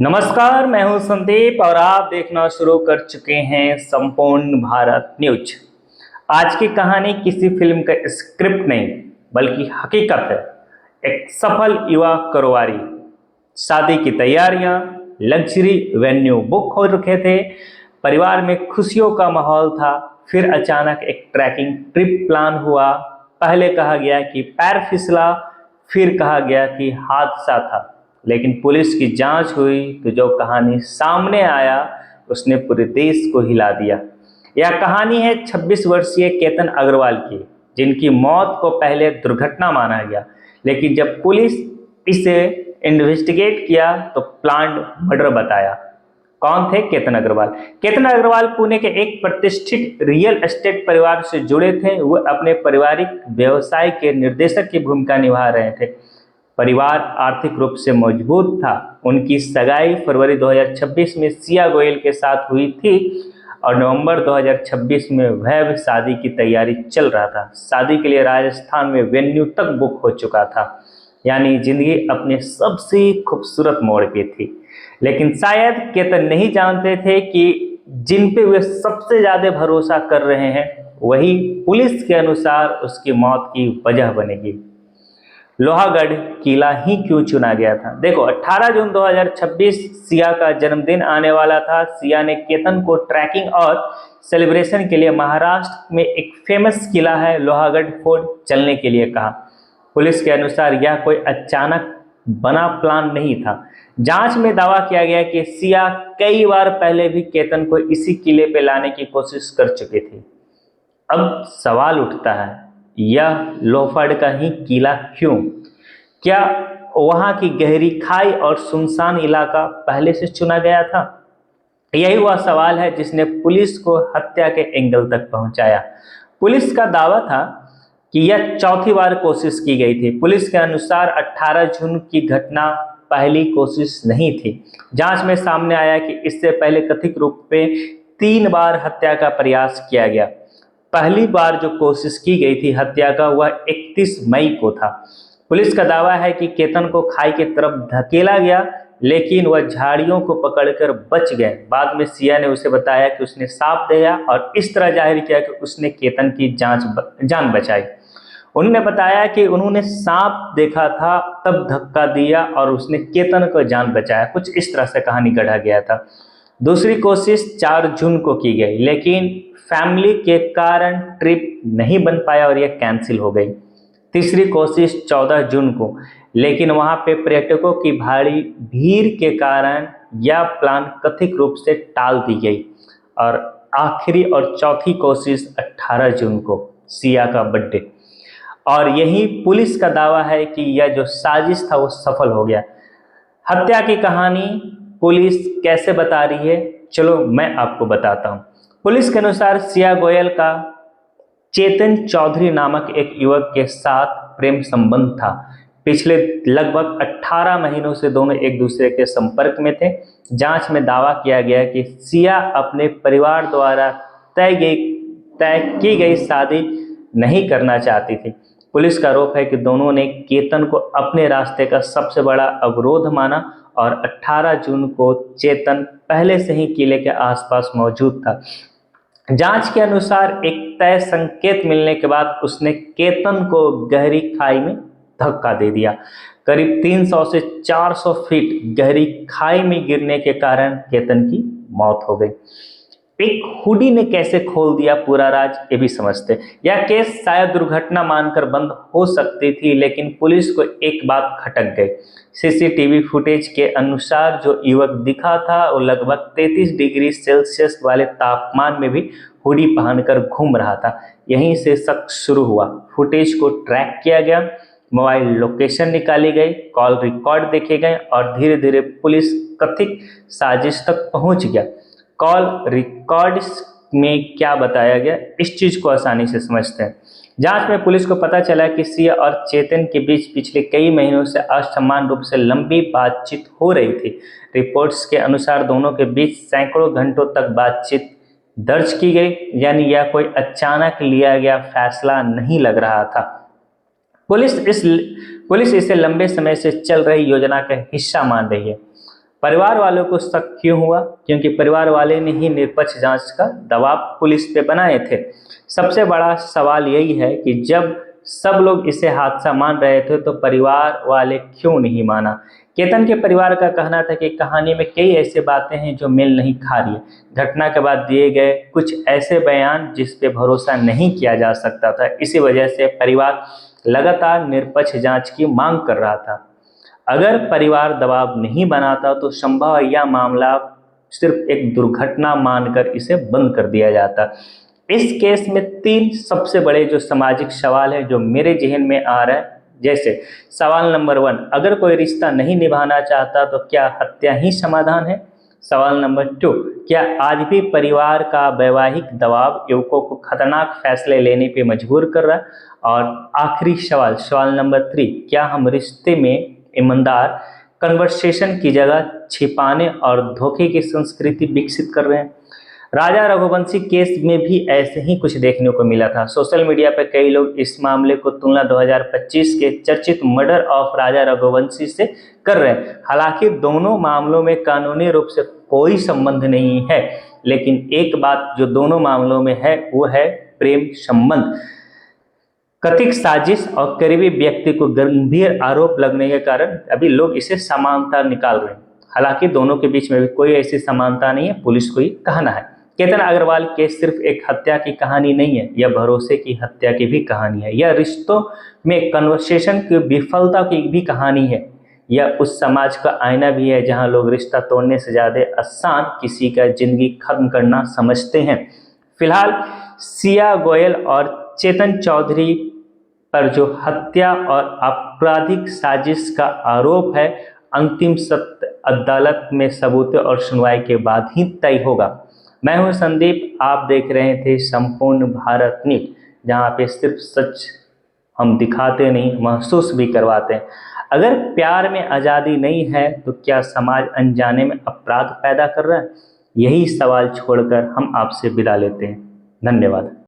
नमस्कार, मैं हूं संदीप और आप देखना शुरू कर चुके हैं संपूर्ण भारत न्यूज। आज की कहानी किसी फिल्म का स्क्रिप्ट नहीं बल्कि हकीकत है। एक सफल युवा कारोबारी, शादी की तैयारियां, लग्जरी वेन्यू बुक हो रखे थे, परिवार में खुशियों का माहौल था। फिर अचानक एक ट्रैकिंग ट्रिप प्लान हुआ। पहले कहा गया कि पैर फिसला, फिर कहा गया कि हादसा था। लेकिन पुलिस की जांच हुई तो जो कहानी सामने आया उसने पूरे देश को हिला दिया। यह कहानी है 26 वर्षीय केतन अग्रवाल की, जिनकी मौत को पहले दुर्घटना माना गया, लेकिन जब पुलिस इसे इन्वेस्टिगेट किया तो प्लान्ड मर्डर बताया। कौन थे केतन अग्रवाल? केतन अग्रवाल पुणे के एक प्रतिष्ठित रियल एस्टेट परिवार से जुड़े थे। वो अपने पारिवारिक व्यवसाय के निर्देशक की भूमिका निभा रहे थे। परिवार आर्थिक रूप से मजबूत था। उनकी सगाई फरवरी 2026 में सिया गोयल के साथ हुई थी और नवंबर 2026 में वह भी शादी की तैयारी चल रहा था। शादी के लिए राजस्थान में वेन्यू तक बुक हो चुका था, यानी जिंदगी अपने सबसे खूबसूरत मोड़ पे थी। लेकिन शायद केतन नहीं जानते थे कि जिन पे वे सबसे ज्यादा भरोसा कर रहे हैं वही पुलिस के अनुसार उसकी मौत की वजह बनेगी। लोहागढ़ किला ही क्यों चुना गया था? देखो, 18 जून 2026 सिया का जन्मदिन आने वाला था। सिया ने केतन को ट्रैकिंग और सेलिब्रेशन के लिए महाराष्ट्र में एक फेमस किला है लोहागढ़ फोर्ट चलने के लिए कहा। पुलिस के अनुसार यह कोई अचानक बना प्लान नहीं था। जांच में दावा किया गया कि सिया कई बार पहले भी केतन को इसी किले पे लाने की कोशिश कर चुके थे। अब सवाल उठता है, यह लोहगढ़ का ही किला क्यों? क्या वहां की गहरी खाई और सुनसान इलाका पहले से चुना गया था? यही वह सवाल है जिसने पुलिस को हत्या के एंगल तक पहुंचाया। पुलिस का दावा था कि यह चौथी बार कोशिश की गई थी। पुलिस के अनुसार 18 जून की घटना पहली कोशिश नहीं थी। जांच में सामने आया कि इससे पहले कथित रूप में 3 बार हत्या का प्रयास किया गया। पहली बार जो कोशिश की गई थी हत्या का, वह 31 मई को था। पुलिस का दावा है कि केतन को खाई की तरफ धकेला गया, लेकिन वह झाड़ियों को पकड़कर बच गए। बाद में सिया ने उसे बताया कि उसने सांप देखा और इस तरह जाहिर किया कि उसने केतन की जान बचाई। उन्होंने बताया कि उन्होंने सांप देखा था, तब धक्का दिया और उसने केतन को जान बचाया। कुछ इस तरह से कहानी गढ़ा गया था। दूसरी कोशिश 4 जून को की गई, लेकिन फैमिली के कारण ट्रिप नहीं बन पाया और यह कैंसिल हो गई। तीसरी कोशिश 14 जून को, लेकिन वहां पे पर्यटकों की भारी भीड़ के कारण यह प्लान कथित रूप से टाल दी गई। और आखिरी और चौथी कोशिश 18 जून को, सिया का बर्थडे। और यही पुलिस का दावा है कि यह जो साजिश था वो सफल हो गया। हत्या की कहानी पुलिस कैसे बता रही है, चलो मैं आपको बताता हूँ। पुलिस के अनुसार सिया गोयल का चेतन चौधरी नामक एक युवक के साथ प्रेम संबंध था। पिछले लगभग 18 महीनों से दोनों एक दूसरे के संपर्क में थे। जांच में दावा किया गया कि सिया अपने परिवार द्वारा तय की गई शादी नहीं करना चाहती थी। पुलिस का आरोप है कि दोनों ने केतन को अपने रास्ते का सबसे बड़ा अवरोध माना और 18 जून को चेतन पहले से ही किले के आसपास मौजूद था। जांच के अनुसार एक तय संकेत मिलने के बाद उसने केतन को गहरी खाई में धक्का दे दिया। करीब 300 से 400 फीट गहरी खाई में गिरने के कारण केतन की मौत हो गई। एक हुडी ने कैसे खोल दिया पूरा राज, ये भी समझते। यह केस शायद दुर्घटना मानकर बंद हो सकती थी, लेकिन पुलिस को एक बात खटक गई। सीसीटीवी फुटेज के अनुसार जो युवक दिखा था वो लगभग 33 डिग्री सेल्सियस वाले तापमान में भी हुडी पहनकर घूम रहा था। यहीं से शक शुरू हुआ। फुटेज को ट्रैक किया गया, मोबाइल लोकेशन निकाली गई, कॉल रिकॉर्ड देखे गए और धीरे धीरे पुलिस कथित साजिश तक पहुंच गया। कॉल रिकॉर्ड्स में क्या बताया गया, इस चीज को आसानी से समझते हैं। जांच में पुलिस को पता चला कि सिया और चेतन के बीच पिछले कई महीनों से असमान रूप से लंबी बातचीत हो रही थी। रिपोर्ट्स के अनुसार दोनों के बीच सैकड़ों घंटों तक बातचीत दर्ज की गई, यानी यह कोई अचानक लिया गया फैसला नहीं लग रहा था। पुलिस इसे लंबे समय से चल रही योजना का हिस्सा मान रही है। परिवार वालों को शक क्यों हुआ? क्योंकि परिवार वाले ने ही निष्पक्ष जांच का दबाव पुलिस पे बनाए थे। सबसे बड़ा सवाल यही है कि जब सब लोग इसे हादसा मान रहे थे तो परिवार वाले क्यों नहीं माना? केतन के परिवार का कहना था कि कहानी में कई ऐसी बातें हैं जो मेल नहीं खा रही है। घटना के बाद दिए गए कुछ ऐसे बयान जिस पे भरोसा नहीं किया जा सकता था। इसी वजह से परिवार लगातार निष्पक्ष जांच की मांग कर रहा था। अगर परिवार दबाव नहीं बनाता तो संभव यह मामला सिर्फ एक दुर्घटना मानकर इसे बंद कर दिया जाता। इस केस में तीन सबसे बड़े जो सामाजिक सवाल है जो मेरे जहन में आ रहा है। जैसे सवाल नंबर 1, अगर कोई रिश्ता नहीं निभाना चाहता तो क्या हत्या ही समाधान है? सवाल नंबर 2, क्या आज भी परिवार का वैवाहिक दबाव युवकों को खतरनाक फैसले लेने पे मजबूर कर रहा है? और आखिरी सवाल, सवाल नंबर 3, क्या हम रिश्ते में ईमानदार कन्वर्सेशन की जगह छिपाने और धोखे की संस्कृति विकसित कर रहे हैं? राजा रघुवंशी केस में भी ऐसे ही कुछ देखने को मिला था। सोशल मीडिया पर कई लोग इस मामले को तुलना 2025 के चर्चित मर्डर ऑफ राजा रघुवंशी से कर रहे हैं। हालांकि दोनों मामलों में कानूनी रूप से कोई संबंध नहीं है, लेकिन एक बात जो दोनों मामलों में है वो है प्रेम संबंध। कथित साजिश और करीबी व्यक्ति को गंभीर आरोप लगने के कारण अभी लोग इसे समानता निकाल रहे हैं। हालांकि दोनों के बीच में भी कोई ऐसी समानता नहीं है, पुलिस को ही कहना है। केतन अग्रवाल केस सिर्फ एक हत्या की कहानी नहीं है, यह भरोसे की हत्या की भी कहानी है। यह रिश्तों में कन्वर्सेशन की विफलता की भी कहानी है। यह उस समाज का आईना भी है जहां लोग रिश्ता तोड़ने से ज्यादा आसान किसी का जिंदगी खत्म करना समझते हैं। फिलहाल सिया गोयल और चेतन चौधरी पर जो हत्या और आपराधिक साजिश का आरोप है, अंतिम सत्य अदालत में सबूत और सुनवाई के बाद ही तय होगा। मैं हूं संदीप, आप देख रहे थे संपूर्ण भारत न्यूज, जहां पे सिर्फ सच हम दिखाते नहीं, महसूस भी करवाते हैं। अगर प्यार में आज़ादी नहीं है तो क्या समाज अनजाने में अपराध पैदा कर रहा है? यही सवाल छोड़कर हम आपसे विदा लेते हैं। धन्यवाद।